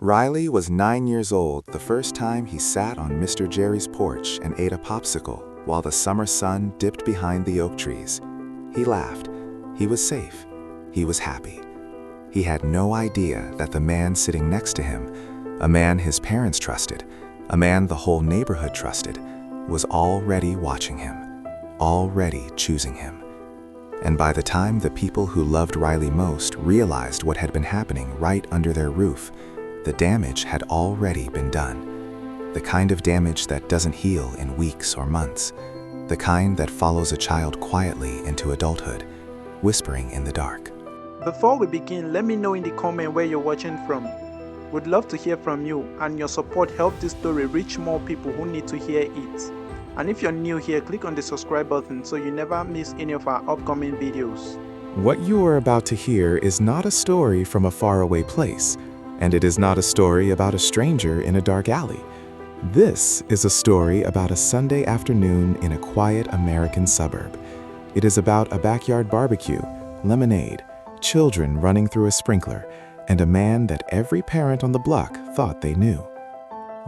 Riley was 9 years old the first time he sat on Mr. Jerry's porch and ate a popsicle while the summer sun dipped behind the oak trees. He laughed. He was safe. He was happy. He had no idea that the man sitting next to him, a man his parents trusted, a man the whole neighborhood trusted, was already watching him, already choosing him. And by the time the people who loved Riley most realized what had been happening right under their roof, the damage had already been done. The kind of damage that doesn't heal in weeks or months. The kind that follows a child quietly into adulthood, whispering in the dark. Before we begin, let me know in the comment where you're watching from. We'd love to hear from you, and your support helps this story reach more people who need to hear it. And if you're new here, click on the subscribe button so you never miss any of our upcoming videos. What you are about to hear is not a story from a faraway place, and it is not a story about a stranger in a dark alley. This is a story about a Sunday afternoon in a quiet American suburb. It is about a backyard barbecue, lemonade, children running through a sprinkler, and a man that every parent on the block thought they knew.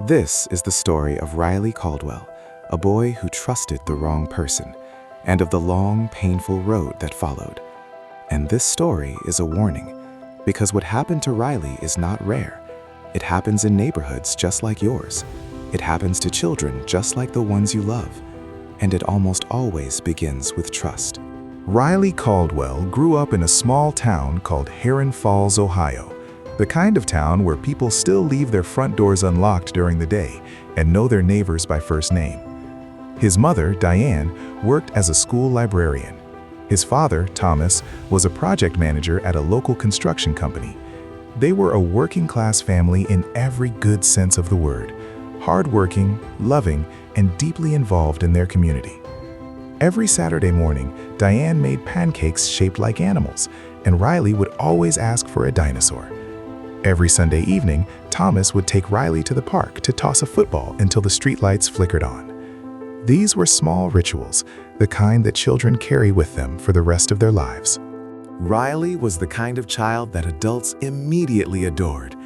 This is the story of Riley Caldwell, a boy who trusted the wrong person, and of the long, painful road that followed. And this story is a warning, because what happened to Riley is not rare. It happens in neighborhoods just like yours. It happens to children just like the ones you love. And it almost always begins with trust. Riley Caldwell grew up in a small town called Heron Falls, Ohio, the kind of town where people still leave their front doors unlocked during the day and know their neighbors by first name. His mother, Diane, worked as a school librarian. His father, Thomas, was a project manager at a local construction company. They were a working-class family in every good sense of the word, hardworking, loving, and deeply involved in their community. Every Saturday morning, Diane made pancakes shaped like animals, and Riley would always ask for a dinosaur. Every Sunday evening, Thomas would take Riley to the park to toss a football until the streetlights flickered on. These were small rituals, the kind that children carry with them for the rest of their lives. Riley was the kind of child that adults immediately adored.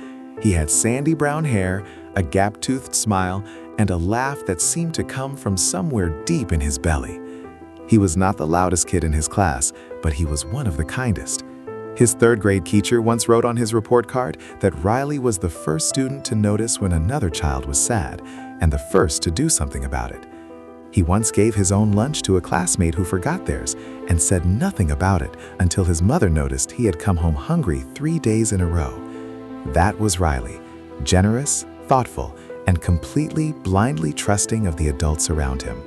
He had sandy brown hair, a gap-toothed smile, and a laugh that seemed to come from somewhere deep in his belly. He was not the loudest kid in his class, but he was one of the kindest. His third-grade teacher once wrote on his report card that Riley was the first student to notice when another child was sad, and the first to do something about it. He once gave his own lunch to a classmate who forgot theirs and said nothing about it until his mother noticed he had come home hungry 3 days in a row. That was Riley, generous, thoughtful, and completely, blindly trusting of the adults around him.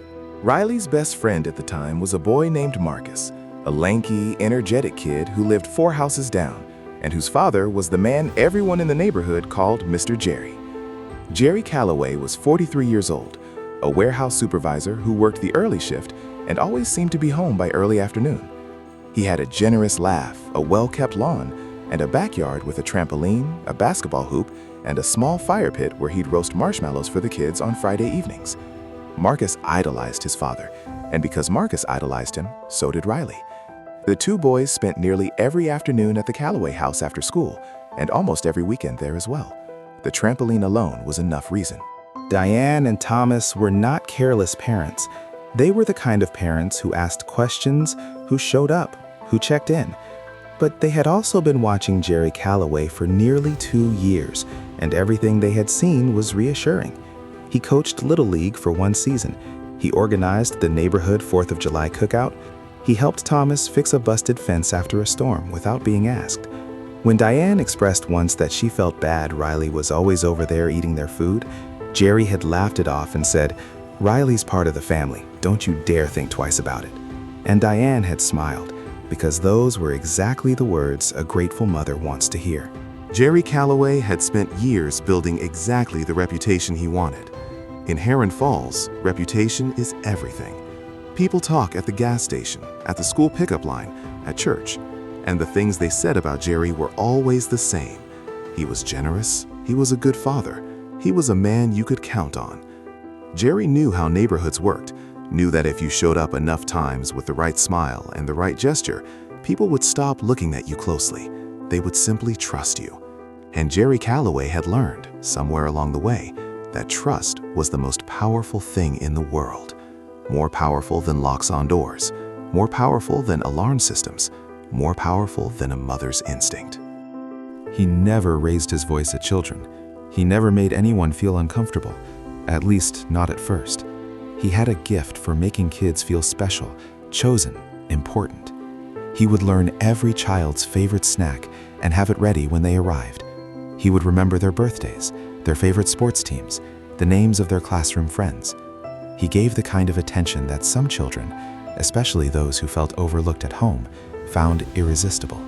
Riley's best friend at the time was a boy named Marcus, a lanky, energetic kid who lived 4 houses down, and whose father was the man everyone in the neighborhood called Mr. Jerry. Jerry Calloway was 43 years old, a warehouse supervisor who worked the early shift and always seemed to be home by early afternoon. He had a generous laugh, a well-kept lawn, and a backyard with a trampoline, a basketball hoop, and a small fire pit where he'd roast marshmallows for the kids on Friday evenings. Marcus idolized his father, and because Marcus idolized him, so did Riley. The two boys spent nearly every afternoon at the Calloway house after school, and almost every weekend there as well. The trampoline alone was enough reason. Diane and Thomas were not careless parents. They were the kind of parents who asked questions, who showed up, who checked in. But they had also been watching Jerry Calloway for nearly 2 years, and everything they had seen was reassuring. He coached Little League for 1 season. He organized the neighborhood 4th of July cookout. He helped Thomas fix a busted fence after a storm without being asked. When Diane expressed once that she felt bad Riley was always over there eating their food, Jerry had laughed it off and said, "Riley's part of the family. Don't you dare think twice about it." And Diane had smiled, because those were exactly the words a grateful mother wants to hear. Jerry Calloway had spent years building exactly the reputation he wanted. In Heron Falls, reputation is everything. People talk at the gas station, at the school pickup line, at church, and the things they said about Jerry were always the same. He was generous, he was a good father, he was a man you could count on. Jerry knew how neighborhoods worked, knew that if you showed up enough times with the right smile and the right gesture, people would stop looking at you closely. They would simply trust you. And Jerry Calloway had learned, somewhere along the way, that trust was the most powerful thing in the world. More powerful than locks on doors, more powerful than alarm systems, more powerful than a mother's instinct. He never raised his voice at children. He never made anyone feel uncomfortable, at least not at first. He had a gift for making kids feel special, chosen, important. He would learn every child's favorite snack and have it ready when they arrived. He would remember their birthdays, their favorite sports teams, the names of their classroom friends. He gave the kind of attention that some children, especially those who felt overlooked at home, found irresistible.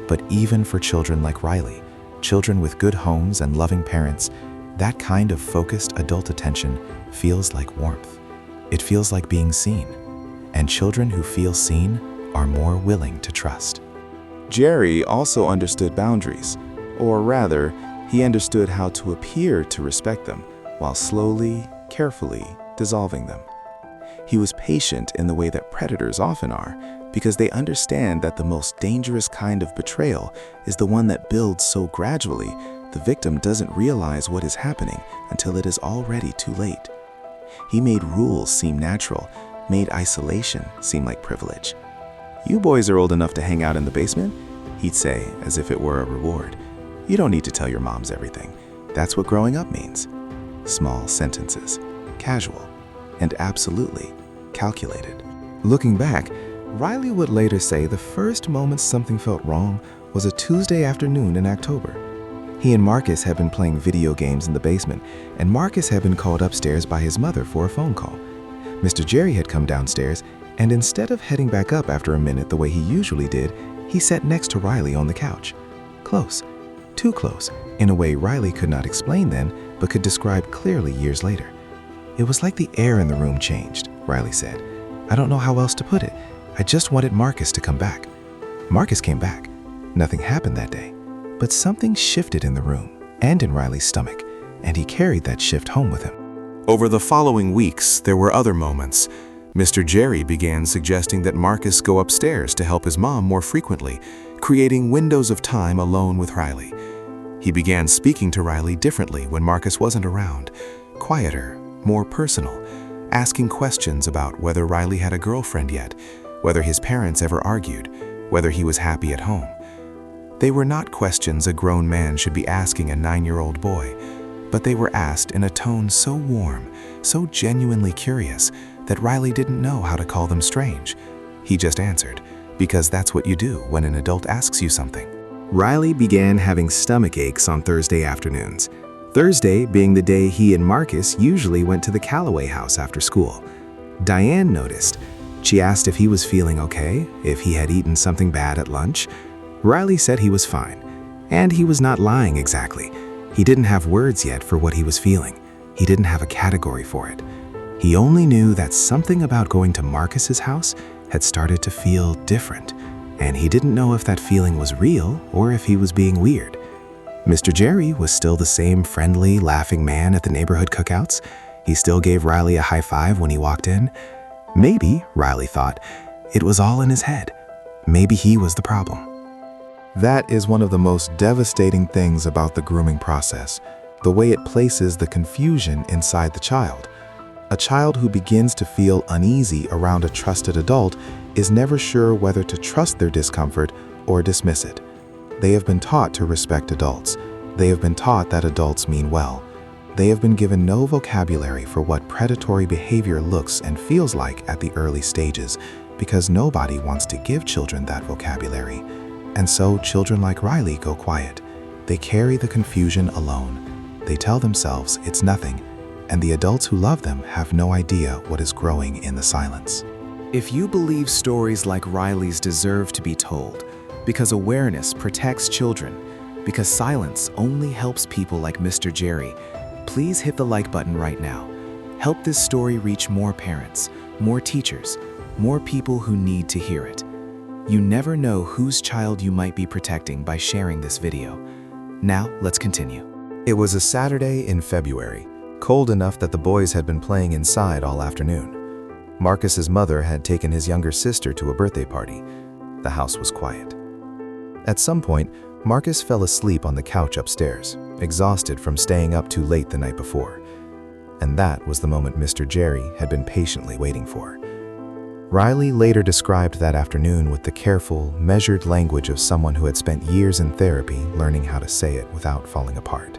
But even for children like Riley, children with good homes and loving parents, that kind of focused adult attention feels like warmth. It feels like being seen. And children who feel seen are more willing to trust. Jerry also understood boundaries, or rather, he understood how to appear to respect them while slowly, carefully dissolving them. He was patient in the way that predators often are, because they understand that the most dangerous kind of betrayal is the one that builds so gradually the victim doesn't realize what is happening until it is already too late. He made rules seem natural, made isolation seem like privilege. "You boys are old enough to hang out in the basement," he'd say, as if it were a reward. "You don't need to tell your moms everything. That's what growing up means." Small sentences, casual, and absolutely calculated. Looking back, Riley would later say the first moment something felt wrong was a Tuesday afternoon in October. He and Marcus had been playing video games in the basement, and Marcus had been called upstairs by his mother for a phone call. Mr. Jerry had come downstairs, and instead of heading back up after a minute the way he usually did, he sat next to Riley on the couch. Close. Too close, in a way Riley could not explain then, but could describe clearly years later. "It was like the air in the room changed," Riley said. "I don't know how else to put it. I just wanted Marcus to come back." Marcus came back. Nothing happened that day, but something shifted in the room and in Riley's stomach, and he carried that shift home with him. Over the following weeks, there were other moments. Mr. Jerry began suggesting that Marcus go upstairs to help his mom more frequently, creating windows of time alone with Riley. He began speaking to Riley differently when Marcus wasn't around, quieter, more personal, asking questions about whether Riley had a girlfriend yet, whether his parents ever argued, whether he was happy at home. They were not questions a grown man should be asking a 9-year-old boy, but they were asked in a tone so warm, so genuinely curious, that Riley didn't know how to call them strange. He just answered, because that's what you do when an adult asks you something. Riley began having stomach aches on Thursday afternoons, Thursday being the day he and Marcus usually went to the Calloway house after school. Diane noticed. She asked if he was feeling okay, if he had eaten something bad at lunch. Riley said he was fine, and he was not lying exactly. He didn't have words yet for what he was feeling. He didn't have a category for it. He only knew that something about going to Marcus's house had started to feel different, and he didn't know if that feeling was real or if he was being weird. Mr. Jerry was still the same friendly, laughing man at the neighborhood cookouts. He still gave Riley a high five when he walked in. Maybe, Riley thought, it was all in his head. Maybe he was the problem. That is one of the most devastating things about the grooming process, the way it places the confusion inside the child. A child who begins to feel uneasy around a trusted adult is never sure whether to trust their discomfort or dismiss it. They have been taught to respect adults. They have been taught that adults mean well. They have been given no vocabulary for what predatory behavior looks and feels like at the early stages, because nobody wants to give children that vocabulary. And so children like Riley go quiet. They carry the confusion alone. They tell themselves it's nothing, and the adults who love them have no idea what is growing in the silence. If you believe stories like Riley's deserve to be told, because awareness protects children, because silence only helps people like Mr. Jerry, please hit the like button right now. Help this story reach more parents, more teachers, more people who need to hear it. You never know whose child you might be protecting by sharing this video. Now, let's continue. It was a Saturday in February, cold enough that the boys had been playing inside all afternoon. Marcus's mother had taken his younger sister to a birthday party. The house was quiet. At some point, Marcus fell asleep on the couch upstairs, exhausted from staying up too late the night before. And that was the moment Mr. Jerry had been patiently waiting for. Riley later described that afternoon with the careful, measured language of someone who had spent years in therapy learning how to say it without falling apart.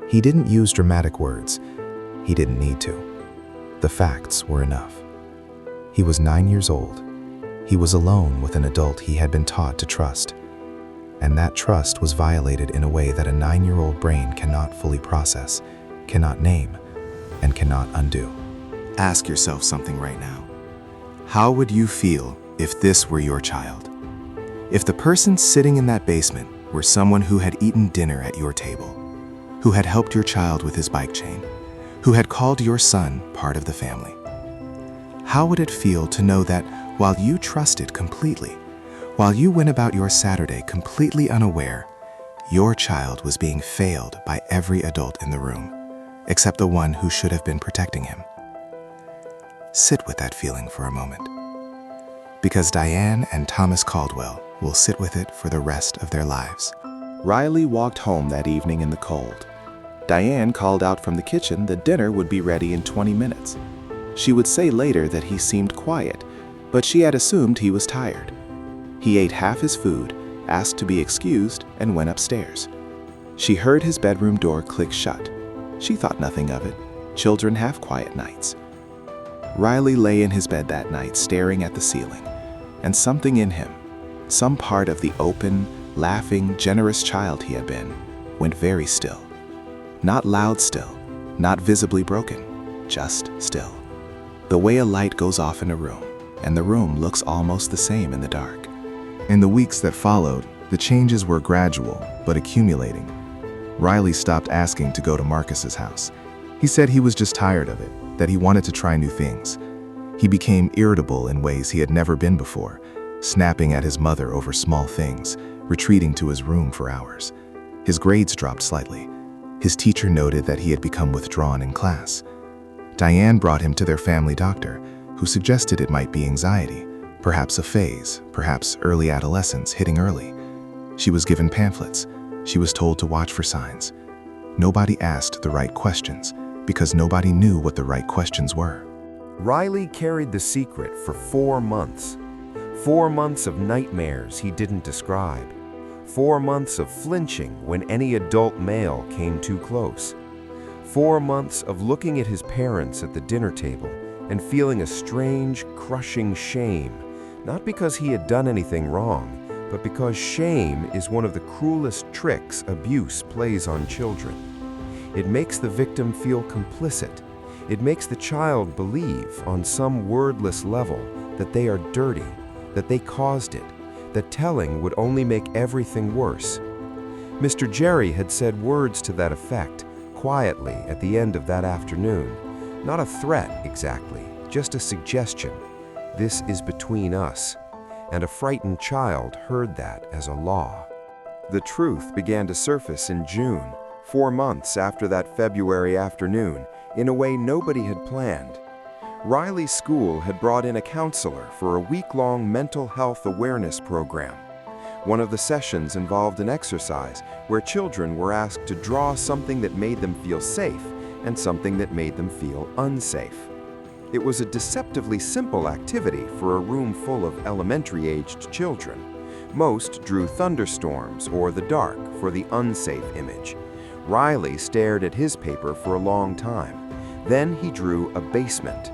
He didn't use dramatic words. He didn't need to. The facts were enough. He was 9 years old. He was alone with an adult he had been taught to trust. And that trust was violated in a way that a 9-year-old brain cannot fully process, cannot name, and cannot undo. Ask yourself something right now. How would you feel if this were your child? If the person sitting in that basement were someone who had eaten dinner at your table, who had helped your child with his bike chain, who had called your son part of the family? How would it feel to know that while you trusted completely, while you went about your Saturday completely unaware, your child was being failed by every adult in the room, except the one who should have been protecting him? Sit with that feeling for a moment, because Diane and Thomas Caldwell will sit with it for the rest of their lives. Riley walked home that evening in the cold. Diane called out from the kitchen that dinner would be ready in 20 minutes. She would say later that he seemed quiet, but she had assumed he was tired. He ate half his food, asked to be excused, and went upstairs. She heard his bedroom door click shut. She thought nothing of it. Children have quiet nights. Riley lay in his bed that night staring at the ceiling, and something in him, some part of the open, laughing, generous child he had been, went very still. Not loud still, not visibly broken, just still. The way a light goes off in a room, and the room looks almost the same in the dark. In the weeks that followed, the changes were gradual, but accumulating. Riley stopped asking to go to Marcus's house. He said he was just tired of it, that he wanted to try new things. He became irritable in ways he had never been before, snapping at his mother over small things, retreating to his room for hours. His grades dropped slightly. His teacher noted that he had become withdrawn in class. Diane brought him to their family doctor, who suggested it might be anxiety, perhaps a phase, perhaps early adolescence hitting early. She was given pamphlets. She was told to watch for signs. Nobody asked the right questions, because nobody knew what the right questions were. Riley carried the secret for 4 months. 4 months of nightmares he didn't describe. 4 months of flinching when any adult male came too close. 4 months of looking at his parents at the dinner table and feeling a strange, crushing shame, not because he had done anything wrong, but because shame is one of the cruelest tricks abuse plays on children. It makes the victim feel complicit. It makes the child believe on some wordless level that they are dirty, that they caused it, that telling would only make everything worse. Mr. Jerry had said words to that effect, quietly at the end of that afternoon. Not a threat exactly, just a suggestion. This is between us. And a frightened child heard that as a law. The truth began to surface in June, 4 months after that February afternoon, in a way nobody had planned. Riley's school had brought in a counselor for a week-long mental health awareness program. One of the sessions involved an exercise where children were asked to draw something that made them feel safe and something that made them feel unsafe. It was a deceptively simple activity for a room full of elementary-aged children. Most drew thunderstorms or the dark for the unsafe image. Riley stared at his paper for a long time. Then he drew a basement.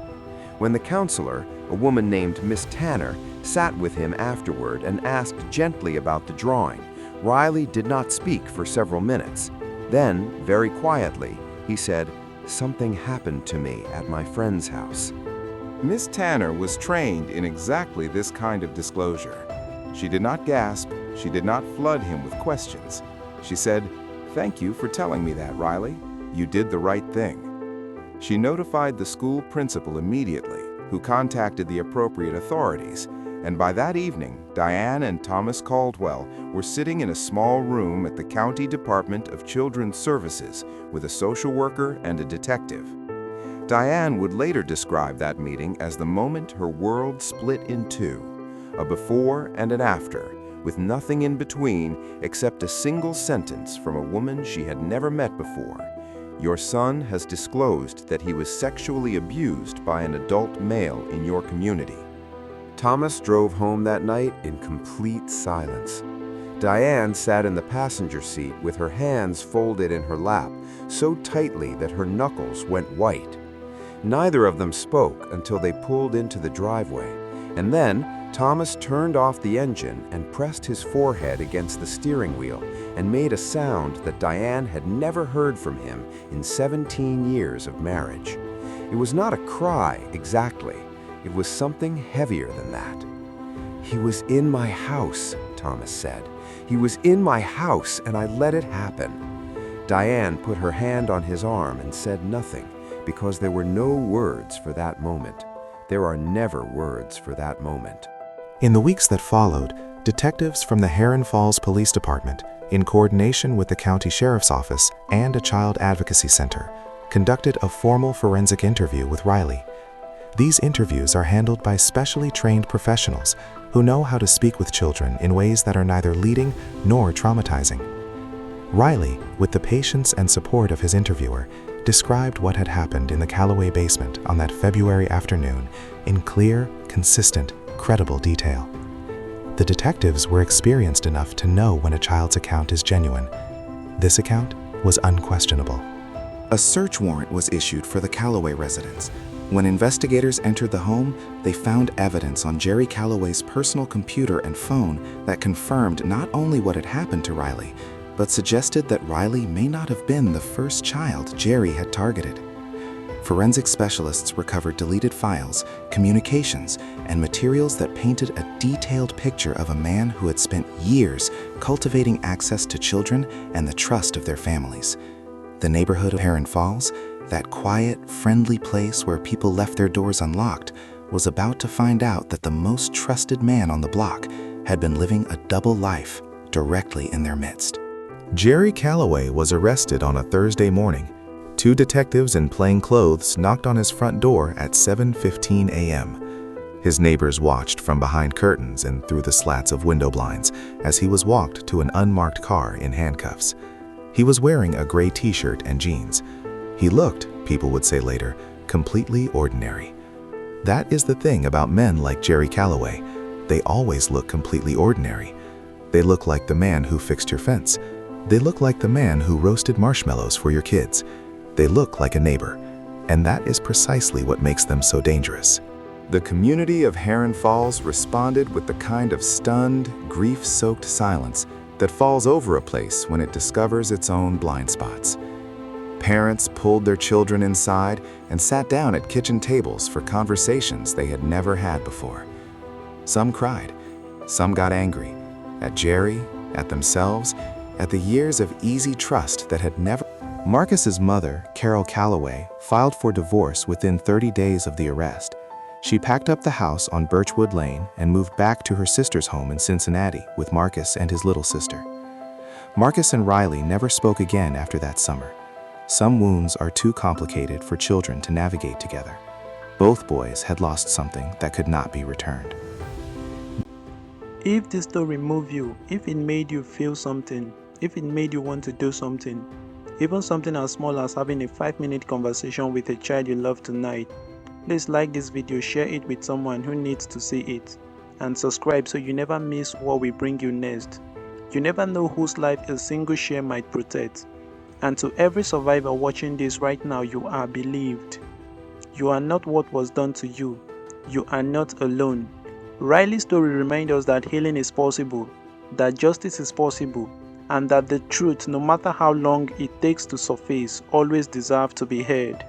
When the counselor, a woman named Miss Tanner, sat with him afterward and asked gently about the drawing, Riley did not speak for several minutes. Then, very quietly, he said, "Something happened to me at my friend's house." Miss Tanner was trained in exactly this kind of disclosure. She did not gasp. She did not flood him with questions. She said, "Thank you for telling me that, Riley. You did the right thing." She notified the school principal immediately, who contacted the appropriate authorities, and by that evening, Diane and Thomas Caldwell were sitting in a small room at the County Department of Children's Services with a social worker and a detective. Diane would later describe that meeting as the moment her world split in two, a before and an after, with nothing in between except a single sentence from a woman she had never met before. Your son has disclosed that he was sexually abused by an adult male in your community. Thomas drove home that night in complete silence. Diane sat in the passenger seat with her hands folded in her lap, so tightly that her knuckles went white. Neither of them spoke until they pulled into the driveway, and then Thomas turned off the engine and pressed his forehead against the steering wheel and made a sound that Diane had never heard from him in 17 years of marriage. It was not a cry exactly. It was something heavier than that. "He was in my house," Thomas said. "He was in my house, and I let it happen." Diane put her hand on his arm and said nothing, because there were no words for that moment. There are never words for that moment. In the weeks that followed, detectives from the Heron Falls Police Department, in coordination with the County Sheriff's Office and a Child Advocacy Center, conducted a formal forensic interview with Riley. These interviews are handled by specially trained professionals who know how to speak with children in ways that are neither leading nor traumatizing. Riley, with the patience and support of his interviewer, described what had happened in the Callaway basement on that February afternoon in clear, consistent, credible detail. The detectives were experienced enough to know when a child's account is genuine. This account was unquestionable. A search warrant was issued for the Callaway residence. When investigators entered the home, they found evidence on Jerry Callaway's personal computer and phone that confirmed not only what had happened to Riley, but suggested that Riley may not have been the first child Jerry had targeted. Forensic specialists recovered deleted files, communications, and materials that painted a detailed picture of a man who had spent years cultivating access to children and the trust of their families. The neighborhood of Heron Falls, that quiet, friendly place where people left their doors unlocked, was about to find out that the most trusted man on the block had been living a double life directly in their midst. Jerry Callaway was arrested on a Thursday morning. Two detectives in plain clothes knocked on his front door at 7:15 a.m. His neighbors watched from behind curtains and through the slats of window blinds as he was walked to an unmarked car in handcuffs. He was wearing a gray t-shirt and jeans. He looked, people would say later, completely ordinary. That is the thing about men like Jerry Callaway. They always look completely ordinary. They look like the man who fixed your fence. They look like the man who roasted marshmallows for your kids. They look like a neighbor. And that is precisely what makes them so dangerous. The community of Heron Falls responded with the kind of stunned, grief-soaked silence that falls over a place when it discovers its own blind spots. Parents pulled their children inside and sat down at kitchen tables for conversations they had never had before. Some cried, some got angry, at Jerry, at themselves, at the years of easy trust that had never. Marcus's mother, Carol Callaway, filed for divorce within 30 days of the arrest. She packed up the house on Birchwood Lane and moved back to her sister's home in Cincinnati with Marcus and his little sister. Marcus and Riley never spoke again after that summer. Some wounds are too complicated for children to navigate together. Both boys had lost something that could not be returned. If this story moved you, if it made you feel something, if it made you want to do something, even something as small as having a 5-minute conversation with a child you love tonight, please like this video, share it with someone who needs to see it, and subscribe so you never miss what we bring you next. You never know whose life a single share might protect. And to every survivor watching this right now, you are believed. You are not what was done to you. You are not alone. Riley's story reminds us that healing is possible, that justice is possible, and that the truth, no matter how long it takes to surface, always deserves to be heard.